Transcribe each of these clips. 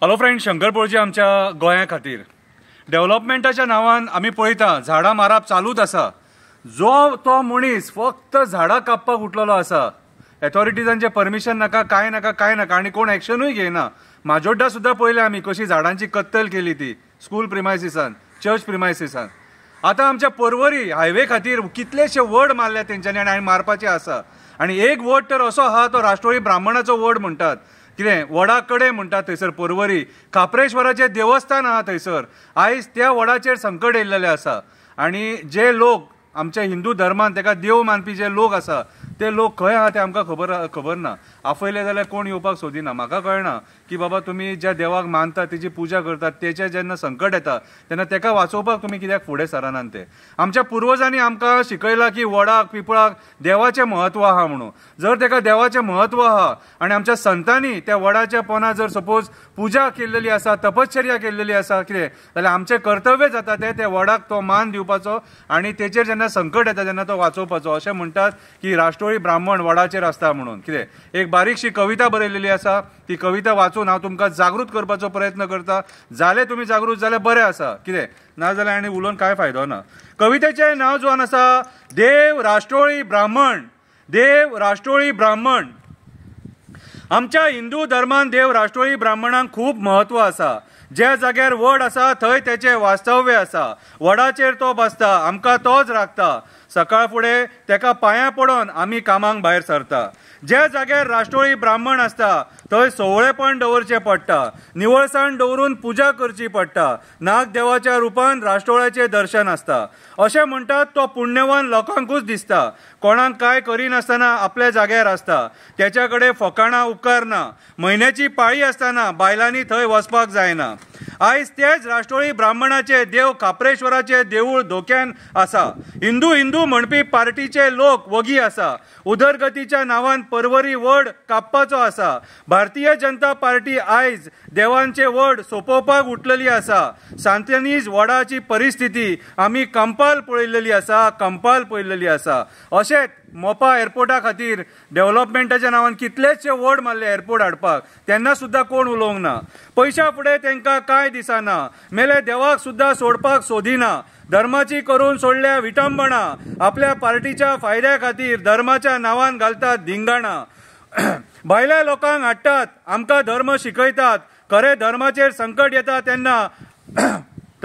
Hello friend, Shankar पळजी आमच्या गोंया खातीर डेव्हलपमेंटाच्या नांवान आमी पळयता झाडां मारप चालूच आसा। जो तो मनीस फक्त झाडां कापपाक उठलेलो आसा। अथॉरिटीजांचे परमिशन नाका, काय नाका, काय नाका, आनी कोण एक्शनूय घेयना। माजोड्डा सुद्दां पळयलें आमी कशी झाडांची कत्तल केली ती स्कूल प्रिमायसिसान, चर्च प्रिमायसिसान। आतां आमच्या पर्वरी हायवे खातीर कितलेशे वड मारल्या तेंच्यांनी आनी मारपाचे आसा। आनी एक वड तर असो आहा तो राष्ट्रोळी ब्राह्मणाचो वड म्हणटात। कितें वडा कडे म्हणटात थंयसर पर्वरी काप्रेश्वराचें देवस्थान आहा थंयसर। आयज त्या वडाचेर संकट येयल्लेलें आसा आनी जे लोक आमच्या हिंदू धर्मान तेका देव मानपी जे लोक आसा ते लोक खंय आहा ते आमकां खबर ना। आपयले जाल्यार कोण येवपाक सोदिना। म्हाका कळना की बाबा तुमी ज्या देवाक मानता तेजी पुजा करतात तेचे जेन्ना संकट येता तेन्ना तेका वाचोवपाक तुमी कित्याक फुडें सरानात ते। आमच्या पुर्वजांनी आमकां शिकयलां की वडाक पिपळाक देवाचें महत्व आहा म्हणून। जर तेका देवाचें महत्व आहा आनी आमच्या संतांनी त्या वडाच्या पोंदा जर सपोज पुजा केल्लेली आसा, तपश्चर्या केल्लेली आसा कितें जाल्यार आमचें कर्तव्य जाता ते वडाक तो मान दिवपाचो आनी तेचेर जेन्ना संकट येता तेन्ना तो वाचोवपाचो। अशें म्हणटात की राष्ट्रोळी ब्राह्मण वडाचेर आसता म्हणून। कितें एक बारीकशी कविता बरयलेली आसा, ती कविता वाचून हांव तुमकां जागृत करपाचो प्रयत्न करता। जाले तुमी जागृत जाल्यार बरें आसा, कितें नाजाल्यार आनी उलोवन कांय फायदो ना। कवितेचें नांव जोन आसा देव राष्ट्रोळी ब्राह्मण। देव राष्ट्रोळी ब्राह्मण। आमच्या हिंदू धर्मान देव राष्ट्रोळी ब्राह्मणांक खूब महत्व आसा। ज्या जाग्यार वड आसा थंय तेचें वास्तव्य आसा। वडाचेर तो बसता, आमकां तोच राखता। सकाळ फुडें तेका पांयां पडोन आमी कामाक भायर सरता। ज्या जाग्यार राष्ट्रोळी ब्राह्मण आसता थंय सोवळेपण दवरचें पडटा, निवळसाण दवरून पुजा करची पडटा। नाग देवाच्या रुपान राष्ट्रोळ्याचें दर्शन आसता। अशें म्हणटात तो पुण्यवान लोकांकूच दिसता। कोणाक काय करिनासतना आपल्या जाग्यार आसता। त्याच्या कडेन फकाणां उपकारना। म्हयन्याची पाळी आसतना बायलांनी थंय वचपाक जायना। आयज तेच राष्ट्रोळी ब्राह्मणाचे देव काप्रेश्वराचे देवूळ धोक्यान आसा। हिंदू हिंदू म्हणपी पार्टीचे लोक वगी आसा। उदरगतीच्या नांवान पर्वरी वड कापपाचो आसा। भारतीय जनता पार्टी आयज देवांचे वड सोंपोवपाक उठलेली आसा। सांतनीज वडाची परिस्थिती आमी कंपाल पळयलेली आसा, कंपाल पळयलेली आसा। अशेंच मोपा एअरपोर्टा खातीर डेव्हलपमेंटाच्या नांवान कितलेशे वड मारले एअरपोर्ट हाडपाक, तेन्ना सुद्दां कोण उलोवंक ना। पयशा फुडें तांकां काय दिसना। मेले देवाक सुद्दां सोडपाक सोदिना। धर्माची करून सोडल्या विटंबना। आपल्या पार्टीच्या फायद्या खातीर धर्माच्या नांवान घालतात धिंगाणा। भायल्या लोकांक हाडटात, आमकां धर्म शिकयतात। खरे धर्माचेर संकट येता तेन्ना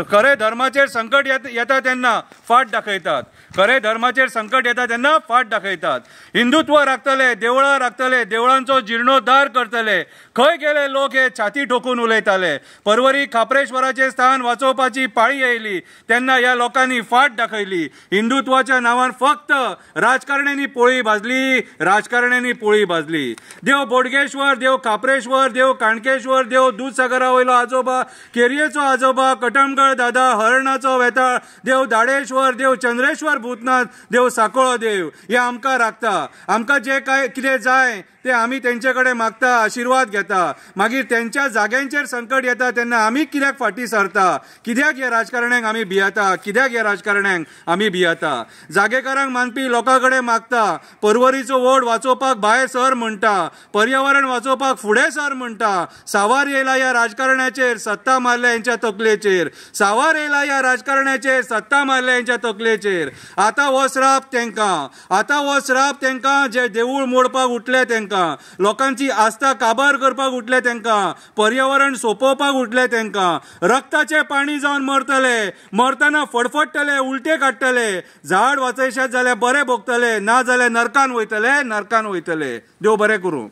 खरे धर्माचेर संकट येता तेन्ना फाट दाखयतात। खरे धर्माचेर संकट येता तेन्ना फाट दाखयतात। हिंदुत्व राखतले, देवळां राखतले, देवळांचो जिर्णोद्धार करतले। खंय गेले लोक हे छाती ठोकून उलयताले। पर्वरी खाप्रेश्वराचें स्थान वाचोवपाची पाळी येयली तेन्ना ह्या लोकांनी फाट दाखयली। हिंदुत्वाच्या नांवान फक्त राजकारण्यांनी पोळी भाजली, राजकारण्यांनी पोळी भाजली। देव बोडगेश्वर, देव खाप्रेश्वर, देव काणकेश्वर, देव दूधसागरा वयलो आजोबा, केरयेचो आजोबा, कटमगड दादा, हरणाचो वेताळ, देव दाडेश्वर, देव चंद्रेश्वर भूतनाथ, देव साकोळो देव हे आमकां राखता। आमकां जे काय कितें जाय ते आमी तेंचे कडेन मागता, आशिर्वाद घेता। मागीर तेंच्या जाग्यांचेर संकट येता तेन्ना आमी कित्याक फाटीं सरता? कित्याक ह्या राजकारण्यांक आमी भियेता? कित्याक ह्या राजकारण्यांक आमी भियेता? जागेकारांक मानपी लोकां कडेन मागता। पर्वरीचो वड वाचोवपाक भायर सर म्हणटा, पर्यावरण वाचोवपाक फुडें सर म्हणटा। सावार येयला ह्या राजकारण्याचेर, सत्ता मारल्या हेंच्या तकलेचेर। सावार येयला ह्या राजकारण्याचेर, सत्ता मारल्या हेंच्या तकलेचेर। आतां हो श्राप तेंकां, आतां हो श्राप तेंकां जे देवूळ मोडपाक उठले तेंकां, लोकांची आस्था काबार करपाक उठले तेंकां, पर्यावरण सोंपोवपाक उठले तेंकां। रक्ताचे पाणी जावन मरतले, मरतना फडफडटले, उलटे काडटले। झाड वाचयशात जाल्यार बरे भोगतले, ना जाल्यार नरकान वयतले, नरकान वयतले। देव बरें करूं।